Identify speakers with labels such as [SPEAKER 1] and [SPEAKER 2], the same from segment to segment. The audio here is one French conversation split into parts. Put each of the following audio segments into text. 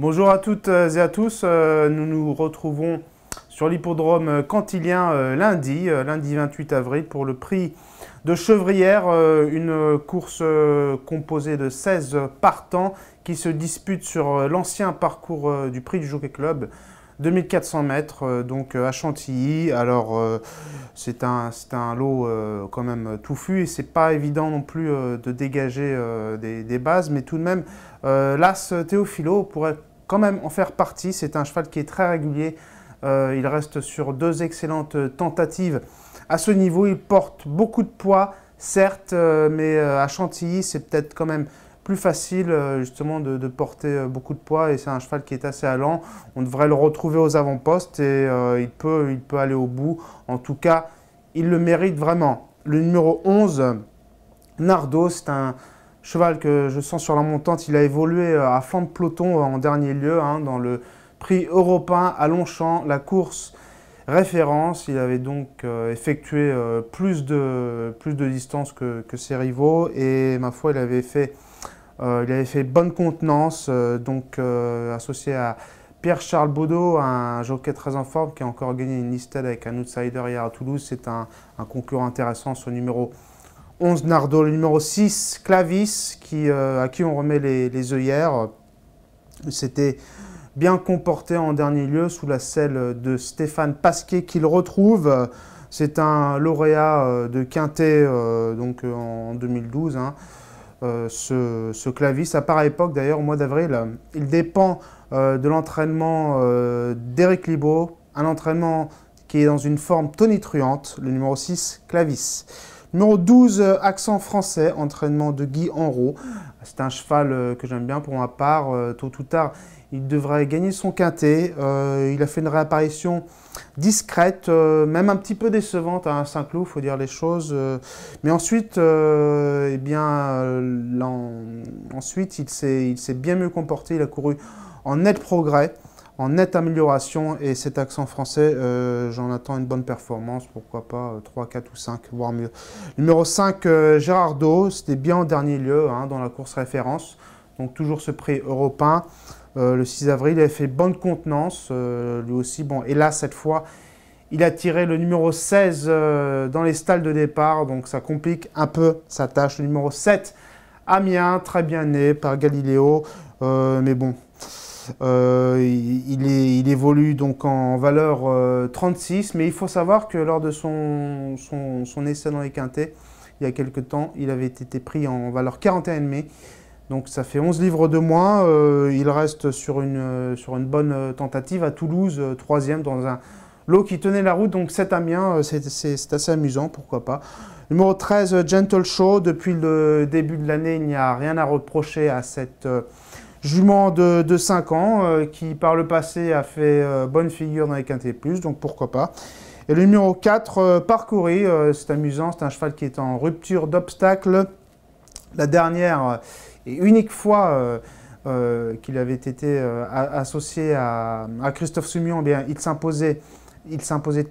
[SPEAKER 1] Bonjour à toutes et à tous, nous nous retrouvons sur l'hippodrome cantilien lundi 28 avril pour le prix de Chevrières, une course composée de 16 partants qui se disputent sur l'ancien parcours du prix du Jockey Club, 2400 mètres, donc à Chantilly. Alors c'est un lot quand même touffu et c'est pas évident non plus de dégager des bases, mais tout de même l'As Teofilo pourrait quand même en faire partie. C'est un cheval qui est très régulier, il reste sur deux excellentes tentatives à ce niveau. Il porte beaucoup de poids certes, mais à Chantilly c'est peut-être quand même plus facile justement de porter beaucoup de poids, et c'est un cheval qui est assez allant. On devrait le retrouver aux avant-postes et il peut aller au bout. En tout cas, il le mérite vraiment. Le numéro 11, Nardo, c'est un cheval que je sens sur la montante. Il a évolué à flanc de peloton en dernier lieu dans le prix européen à Longchamp, la course référence. Il avait donc effectué plus de distance que ses rivaux, et ma foi, il avait fait bonne contenance, associé à Pierre-Charles Baudot, un jockey très en forme qui a encore gagné une listed avec un outsider hier à Toulouse. C'est un concurrent intéressant, ce numéro 11 Nardo. Le numéro 6 Clavis, à qui on remet les œillères. C'était bien comporté en dernier lieu sous la selle de Stéphane Pasquier, qu'il retrouve. C'est un lauréat de Quintet en 2012. Ce Clavis, à pareille époque d'ailleurs, au mois d'avril, il dépend de l'entraînement d'Éric Libaud, un entraînement qui est dans une forme tonitruante, le numéro 6 Clavis. Numéro 12, Accent français, entraînement de Guy Enrault. C'est un cheval que j'aime bien pour ma part. Tôt ou tard, il devrait gagner son quintet. Il a fait une réapparition discrète, même un petit peu décevante à Saint-Cloud, il faut dire les choses. Mais ensuite, ensuite il s'est bien mieux comporté. Il a couru en net progrès, en nette amélioration, et cet Accent français, j'en attends une bonne performance, pourquoi pas 3, 4 ou 5, voire mieux. Numéro 5, Gérardo, c'était bien en dernier lieu dans la course référence, donc toujours ce prix européen. Le 6 avril, il avait fait bonne contenance, lui aussi. Bon, et là, cette fois, il a tiré le numéro 16 dans les stalles de départ, donc ça complique un peu sa tâche. Le numéro 7, Amiens, très bien né par Galiléo, mais bon, il évolue donc en valeur 36, mais il faut savoir que lors de son essai dans les quintets, il y a quelques temps, il avait été pris en valeur 41,5. Donc ça fait 11 livres de moins. Il reste sur une bonne tentative à Toulouse, 3e dans un lot qui tenait la route. Donc cet Amiens, c'est assez amusant, pourquoi pas. Numéro 13, Gentle Show. Depuis le début de l'année, il n'y a rien à reprocher à cette jument de 5 ans qui par le passé a fait bonne figure dans les Quintet Plus, donc pourquoi pas. Et le numéro 4, Parcourir, c'est amusant, c'est un cheval qui est en rupture d'obstacle. La dernière et unique fois qu'il avait été associé à Christophe Soumillon, eh bien, il s'imposait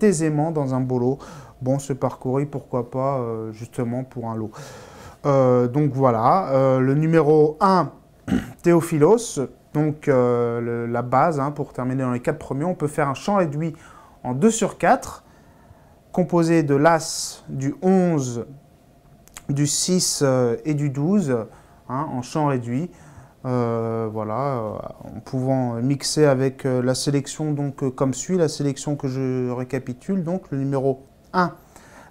[SPEAKER 1] aisément dans un beau lot. Bon, ce Parcourir, pourquoi pas, justement pour un lot. Donc voilà, le numéro 1, Théophilos, donc la base pour terminer dans les 4 premiers. On peut faire un champ réduit en 2 sur 4, composé de l'As, du 11, du 6 et du 12, en champ réduit. Voilà, en pouvant mixer avec la sélection comme suit, la sélection que je récapitule. Donc le numéro 1,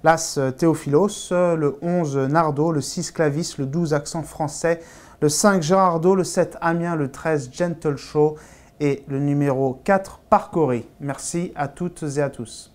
[SPEAKER 1] l'As Théophilos, le 11 Nardo, le 6 Clavis, le 12 Accent français, le 5 Gérardo, le 7 Amiens, le 13 Gentle Show et le numéro 4 Parcourir. Merci à toutes et à tous.